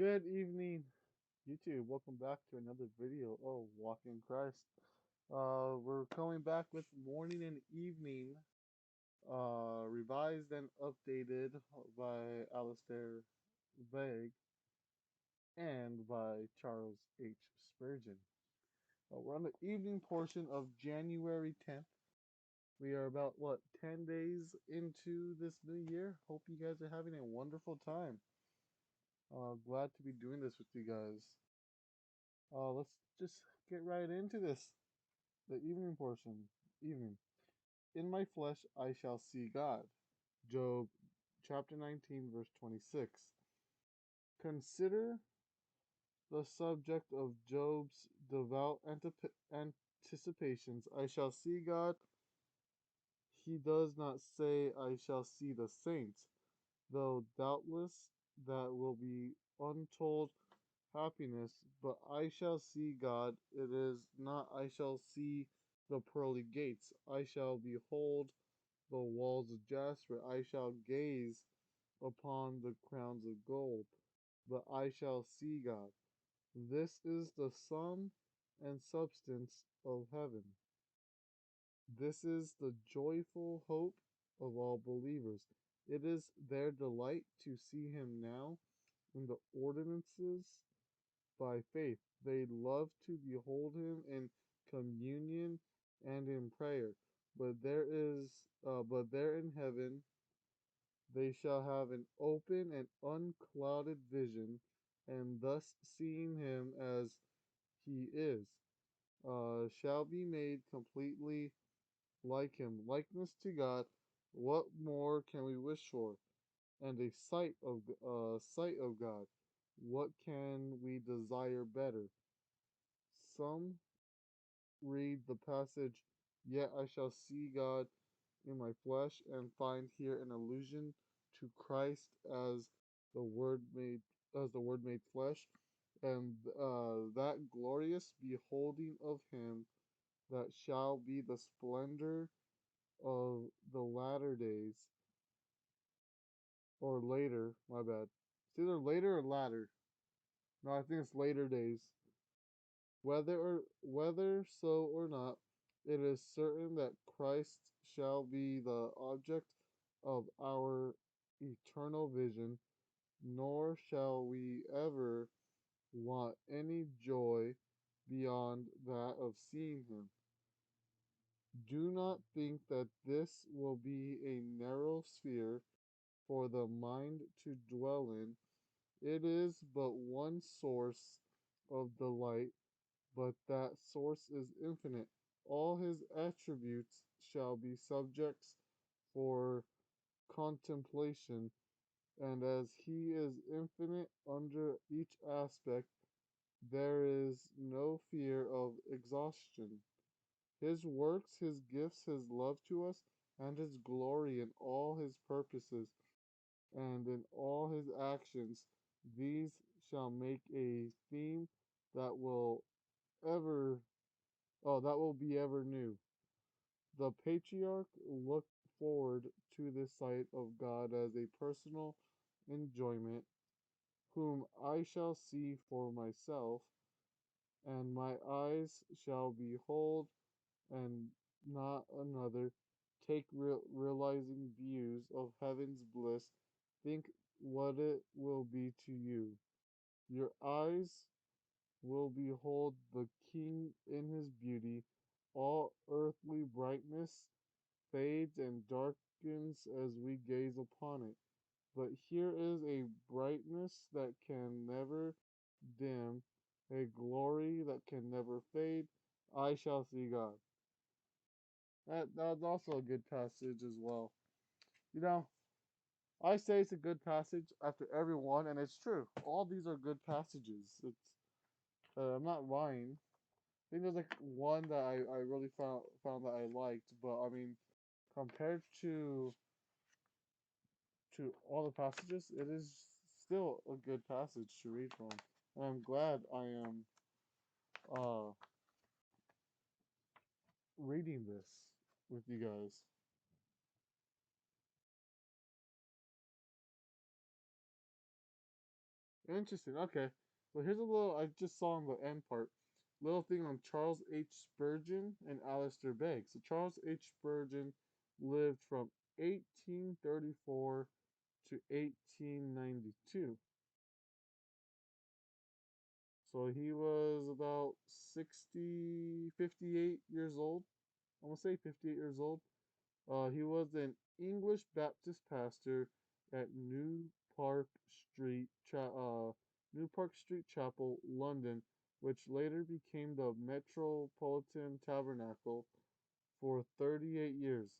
Good evening, YouTube. Welcome back to another video of Walk in Christ. We're coming back with morning and evening, revised and updated by Alistair Begg and by Charles H. Spurgeon. We're on the evening portion of January 10th. We are about, 10 days into this new year. Hope you guys are having a wonderful time. Glad to be doing this with you guys. Let's just get right into this. The evening portion. Evening. In my flesh I shall see God. Job chapter 19, verse 26. Consider the subject of Job's devout anticipations. I shall see God. He does not say, I shall see the saints, though doubtless that will be untold happiness, but I shall see God. It is not I shall see the pearly gates. I shall behold the walls of jasper. I shall gaze upon the crowns of gold, but I shall see God. This is the sum and substance of heaven. This is the joyful hope of all believers. It is their delight to see him now in the ordinances by faith. They love to behold him in communion and in prayer. But there in heaven they shall have an open and unclouded vision, and thus seeing him as he is, shall be made completely like him. Likeness to God. What more can we wish for? And a sight of God. What can we desire better? Some read the passage, Yet I shall see God in my flesh, and find here an allusion to Christ as the Word made flesh, and that glorious beholding of Him that shall be the splendor of the latter days, or later. My bad. It's either later or latter. No, I think it's later days. Whether so or not, it is certain that Christ shall be the object of our eternal vision, nor shall we ever want any joy beyond that of seeing him. Do not think that this will be a narrow sphere for the mind to dwell in. It is but one source of delight, but that source is infinite. All his attributes shall be subjects for contemplation, and as he is infinite under each aspect, there is no fear of exhaustion. His works, his gifts, his love to us, and his glory in all his purposes and in all his actions, these shall make a theme that will ever that will be ever new. The patriarch looked forward to the sight of God as a personal enjoyment, whom I shall see for myself, and my eyes shall behold, and not another. Take realizing views of heaven's bliss. Think what it will be to you. Your eyes will behold the King in his beauty. All earthly brightness fades and darkens as we gaze upon it. But here is a brightness that can never dim, a glory that can never fade. I shall see God. That's also a good passage as well. You know, I say it's a good passage after every one, and it's true. All these are good passages. I'm not lying. I think there's like one that I really found that I liked, but I mean, compared to all the passages, it is still a good passage to read from. And I'm glad I am uh, reading this with you guys. Interesting. Okay. Well, here's a little. I just saw on the end part. Little thing on Charles H. Spurgeon and Alistair Begg. So Charles H. Spurgeon lived from 1834 to 1892. So he was about 58 years old. I'm gonna say 58 years old. He was an English Baptist pastor at New Park Street Chapel, London, which later became the Metropolitan Tabernacle for 38 years.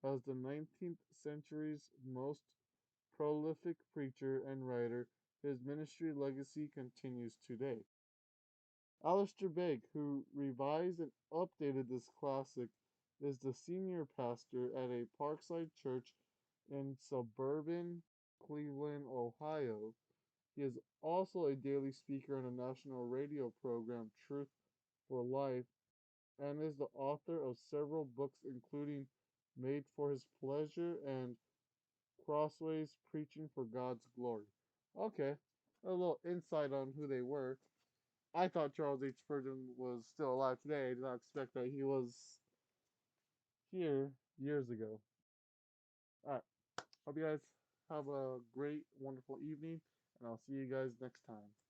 As the 19th century's most prolific preacher and writer, his ministry legacy continues today. Alistair Begg, who revised and updated this classic, is the senior pastor at a Parkside church in suburban Cleveland, Ohio. He is also a daily speaker on a national radio program, Truth for Life, and is the author of several books, including Made for His Pleasure and Crossways Preaching for God's Glory. Okay, a little insight on who they were. I thought Charles H. Spurgeon was still alive today. I did not expect that he was here years ago. All right. Hope you guys have a great, wonderful evening, and I'll see you guys next time.